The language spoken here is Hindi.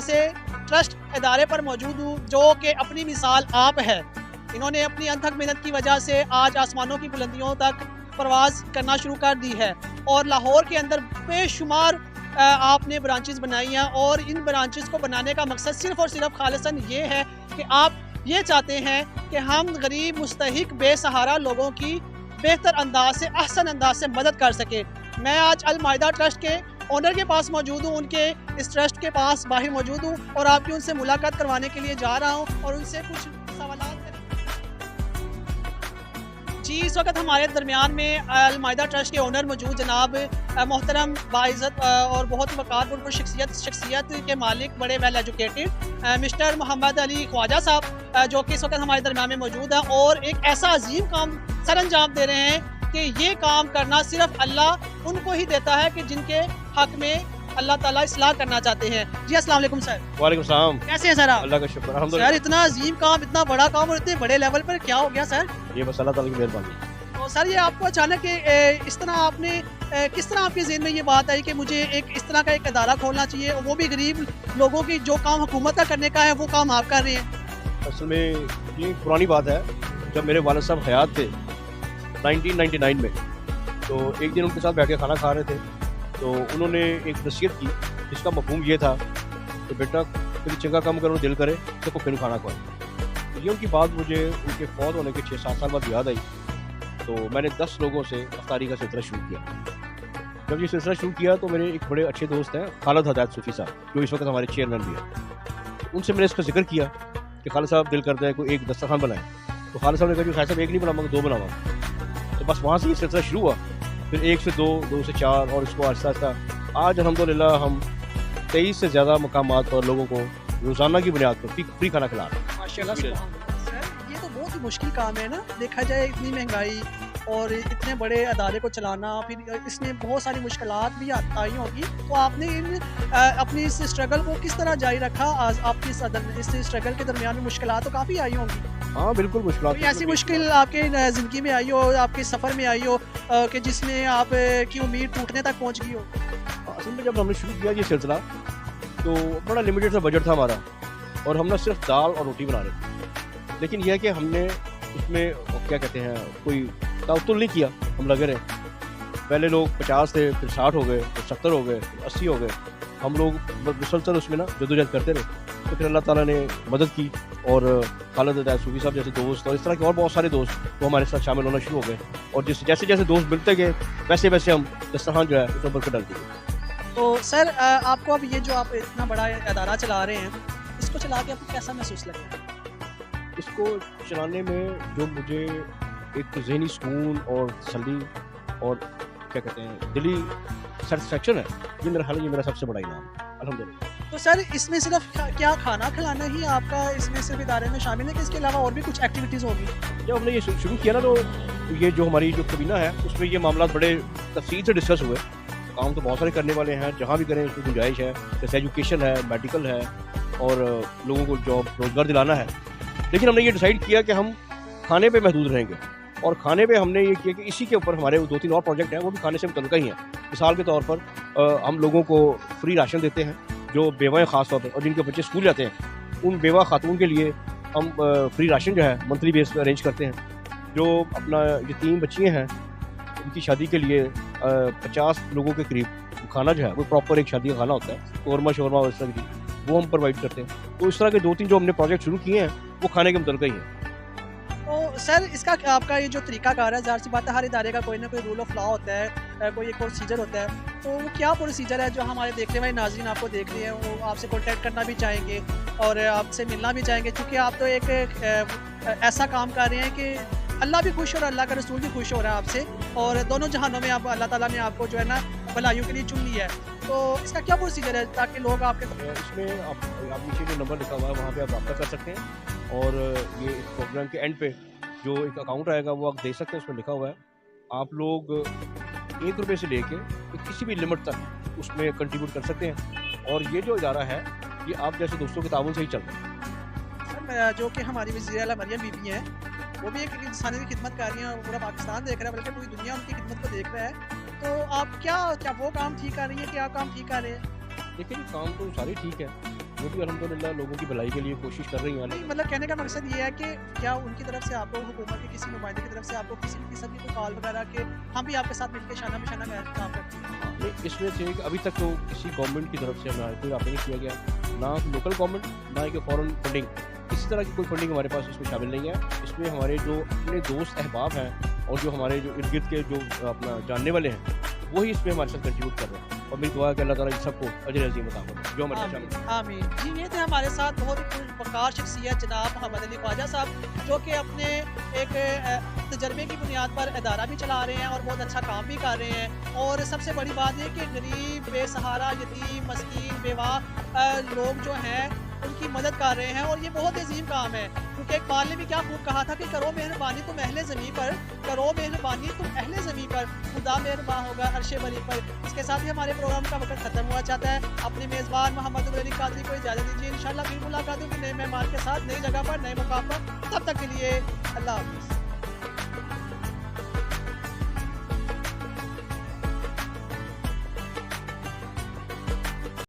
ऐसे ट्रस्ट इदारे पर मौजूद हूँ जो कि अपनी मिसाल आप है। इन्होंने अपनी अथक मेहनत की वजह से आज आसमानों की बुलंदियों तक परवाज़ करना शुरू कर दी है और लाहौर के अंदर बेशुमार आपने ब्रांचेस बनाई हैं और इन ब्रांचेस को बनाने का मकसद सिर्फ़ और सिर्फ खालिसन ये है कि आप ये चाहते हैं कि हम गरीब, मुस्तहिक, बेसहारा लोगों की बेहतर अंदाज से, अहसन अंदाज से मदद कर सके। मैं आज अल माइदा ट्रस्ट के ओनर के पास मौजूद हूँ, उनके इस ट्रस्ट के पास बाहर मौजूद हूँ और आपकी उनसे मुलाकात करवाने के लिए जा रहा हूँ और उनसे कुछ सवाल जी। इस वक्त हमारे दरमियान में अल माइदा ट्रस्ट के ओनर मौजूद जनाब मोहतरम बाइज़्ज़त और बहुत ही वक़ारपुर शख्सियत के मालिक, बड़े well educated mister Mohammad Ali Khwaja sahab जो कि इस वक्त हमारे दरमियान में मौजूद है और एक ऐसा अजीम काम सर अंजाम दे रहे हैं कि ये काम करना सिर्फ अल्लाह उनको ही देता है कि जिनके हक में अल्लाह ताला इस्लाह करना चाहते हैं। जी अस्सलाम वालेकुम सर। वालेकुम सलाम। कैसे हैं सर आप? अल्लाह का शुक्र अल्हम्दुलिल्लाह। सर इतना अजीम काम, इतना बड़ा काम और इतने बड़े लेवल पर क्या हो गया सर? ये बस अल्लाह ताला की मेहरबानी। तो सर ये आपको अचानक इस तरह आपने किस तरह आपके ज़हन में ये बात आई कि मुझे एक इस तरह का एक अदारा खोलना चाहिए, वो भी गरीब लोगों की जो काम हुकूमत का करने का है वो काम आप कर रहे हैं? असल में ये पुरानी बात है, जब मेरे वालिद साहब हयात थे 1999 में, तो एक दिन उनके साथ बैठ के खाना खा रहे थे तो उन्होंने एक नसीहत की जिसका मफहूम ये था कि बेटा कभी चंगा काम करो दिल करे तो फिर खाना खाओ। तो ये उनकी बात मुझे उनके फौत होने के 6-7 साल बाद याद आई। तो मैंने 10 लोगों से अफ्तारी का सिलसिला शुरू किया। जब ये सिलसिला शुरू किया तो मेरे एक बड़े अच्छे दोस्त हैं खालिद हदायत सूफी साहब, जो इस वक्त हमारे चेयरमैन भी हैं। उनसे मैंने इसका जिक्र किया कि खालिद साहब दिल करता है कोई एक दस्तरखान बनाए। तो खालिद साहब ने कहा खालिद साहब एक नहीं बनाऊंगा, 2 बनाऊंगा। तो बस वहाँ से ये सिलसिला शुरू हुआ, फिर 1 से 2, 2 से 4 और इसको आहिस्ता आहिस्ता आज अल्हम्दुलिल्लाह हम 23 से ज़्यादा मकामात पर लोगों को रोज़ाना की बुनियाद पर फ्री खाना खिला रहे हैं। माशाल्लाह सर ये तो बहुत ही मुश्किल काम है ना, देखा जाए इतनी महंगाई और इतने बड़े अदारे को चलाना, फिर इसमें बहुत सारी मुश्किलात भी आई होगी। तो आपने अपनी इस स्ट्रगल को किस तरह जारी रखा? आज आपकी इस स्ट्रगल के दरमियान में मुश्किलात तो काफ़ी आई होंगी। हाँ बिल्कुल, मुश्किलात ऐसी मुश्किल आपके ज़िंदगी में आई हो, आपके सफ़र में आई हो कि जिसमें आप की उम्मीद टूटने तक पहुँच गई हो? असल में जब हमने शुरू किया ये सिलसिला तो बड़ा लिमिटेड सा बजट था हमारा और हम ना सिर्फ दाल और रोटी बना रहे थे। लेकिन यह है कि हमने उसमें क्या कहते हैं कोई ताउतुल नहीं किया, हम लगे रहे। पहले लोग 50 थे, फिर 60 हो गए, फिर 70 हो गए, फिर 80 हो गए। हम लोग मुसलसल उसमें ना जदोजहद करते रहे। तो फिर अल्लाह ताला ने मदद की और खालिद हदायत सूफी साहब जैसे दोस्त और इस तरह के और बहुत सारे दोस्त वो हमारे साथ शामिल होना शुरू हो गए और जैसे जैसे दोस्त मिलते गए वैसे वैसे हम दस्तरखान जो है उसमें बरकत डालते गए। तो सर आपको अब ये जो आप इतना बड़ा अदारा चला रहे हैं, इसको चला के आपको कैसा महसूस लगता है? इसको चलाने में जो मुझे एक ज़हनी सुकून और तसल्ली और क्या कहते हैं दिली सेटिस्फेक्शन है, ये मेरा हाल, ये मेरा सबसे बड़ा इनाम है अल्हम्दुलिल्लाह। तो सर इसमें सिर्फ क्या खाना खिलाना ही आपका इसमें सिर्फ इदारे में शामिल है कि इसके अलावा और भी कुछ एक्टिविटीज़ होगी? जब हमने ये शुरू किया ना तो ये जो हमारी जो कबीना है उसमें ये मामला बड़े तफसील से डिस्कस हुए। काम तो बहुत सारे करने वाले हैं, जहाँ भी करें उसकी गुंजाइश है, जैसे एजुकेशन है, मेडिकल है और लोगों को जॉब रोज़गार दिलाना है। लेकिन हमने ये डिसाइड किया कि हम खाने पे महदूद रहेंगे और खाने पे हमने ये किया कि इसी के ऊपर हमारे 2-3 और प्रोजेक्ट हैं, वो भी खाने से मुतल्लिक़ ही हैं। मिसाल के तौर पर हम लोगों को फ्री राशन देते हैं जो बेवाएँ ख़ास तौर पर और जिनके बच्चे स्कूल जाते हैं, उन बेवा खातून के लिए हम फ्री राशन जो है मंथली बेस पर अरेंज करते हैं। जो अपना यतीम बच्चियाँ हैं उनकी शादी के लिए 50 लोगों के करीब खाना जो है वो प्रॉपर एक शादी का खाना होता है, कौरमा शौरमा और इस तरह की, वो हम प्रोवाइड करते हैं। तो इस तरह के 2-3 जो हमने प्रोजेक्ट शुरू किए हैं वो खाने के मुतल्लिक़ ही हैं। तो सर इसका आपका ये जो तरीकाकार है, ज़ाहिर सी बात है हर इदारे का कोई ना कोई रूल ऑफ लॉ होता है, कोई एक प्रोसीजर होता है। तो वो क्या प्रोसीजर है जो हमारे देखने वाले नाज़रीन आपको देख रहे हैं, वो आपसे कॉन्टैक्ट करना भी चाहेंगे और आपसे मिलना भी चाहेंगे, क्योंकि आप तो एक ऐसा काम कर रहे हैं कि अल्लाह भी खुश हो रहा है, अल्लाह का रसूल भी खुश हो रहा है आपसे और दोनों जहानों में आप अल्लाह ताला ने आपको जो है ना भलाइयों के लिए चुन लिया है। तो इसका क्या प्रोसीजर है ताकि लोग आपके इसमें आप नीचे जो नंबर लिखा हुआ है वहाँ पे आप रब्ता कर सकते हैं और ये इस प्रोग्राम के एंड पे जो एक अकाउंट आएगा वो आप देख सकते हैं, उसमें लिखा हुआ है। आप लोग 1 रुपये से लेके किसी भी लिमिट तक उसमें कंट्रीब्यूट कर सकते हैं और ये जो इदारा है ये आप जैसे दोस्तों के ताउन से ही चल रहा है। सर जो कि हमारी वज़ीर आला मरियम बीबी हैं, वो भी एक इंसानी की खिदमत कर रही हैं और पूरा पाकिस्तान देख रहा है, बल्कि पूरी दुनिया उनकी खिदमत को देख रहा है। तो आप क्या वो काम ठीक कर रही हैं, क्या काम ठीक कर रहे हैं? लेकिन काम तो सारे ठीक है, वो भी अल्हम्दुलिल्लाह लोगों की भलाई के लिए कोशिश कर रही हैं। नहीं मतलब कहने का मकसद ये है कि क्या उनकी तरफ से आपको हुकूमत के किसी नुमाइंदे की तरफ से आपको किसी भी किस्म की कोई कॉल वगैरह के हम भी आपके साथ मिलकर शाना बिशाना काम करते हैं? नहीं, इसमें से कि अभी तक तो किसी गवर्नमेंट की तरफ से हमें कोई राब्ता नहीं किया गया, ना लोकल गवर्नमेंट, ना ही फॉरेन फंडिंग, किसी तरह की कोई फंडिंग हमारे पास इसमें शामिल नहीं है। इसमें हमारे जो अपने दोस्त अहबाब हैं और जो हमारे जो इर्द गिर्द के जो अपना जानने वाले हैं, वही इसमें हमारे साथ कंट्रीब्यूट कर रहे हैं और मेरी दुआ है कि अल्लाह ताला इन सबको अजर अज़ीम अता फरमाए जो हमारे साथ शामिल हैं। आमीन। जी ये थे हमारे साथ बहुत ही वक़ार शख्सियत जनाब मोहम्मद अली ख्वाजा साहब, जो कि अपने एक तजर्बे की बुनियाद पर इदारा भी चला रहे हैं और बहुत अच्छा काम भी कर रहे हैं। और सबसे बड़ी बात ये कि गरीब, बेसहारा, यतीम, मस्कीन, बेवा लोग जो हैं उनकी मदद कर रहे हैं और ये बहुत अजीम काम है। क्योंकि इकबाल ने भी क्या खूब कहा था कि करो मेहरबानी तुम अहले ज़मीं पर, करो मेहरबानी तुम अहले ज़मीं पर, खुदा मेहरबान होगा अर्शे बरी पर। इसके साथ ही हमारे प्रोग्राम का वक्त खत्म हुआ चाहता है। अपने मेज़बान मोहम्मद अली कादरी को इजाज़त दीजिए। इंशाअल्लाह फिर मुलाकात होगी नए मेहमान के साथ, नई जगह पर, नए मुकाम पर। तब तक के लिए अल्लाह हाफ़िज़।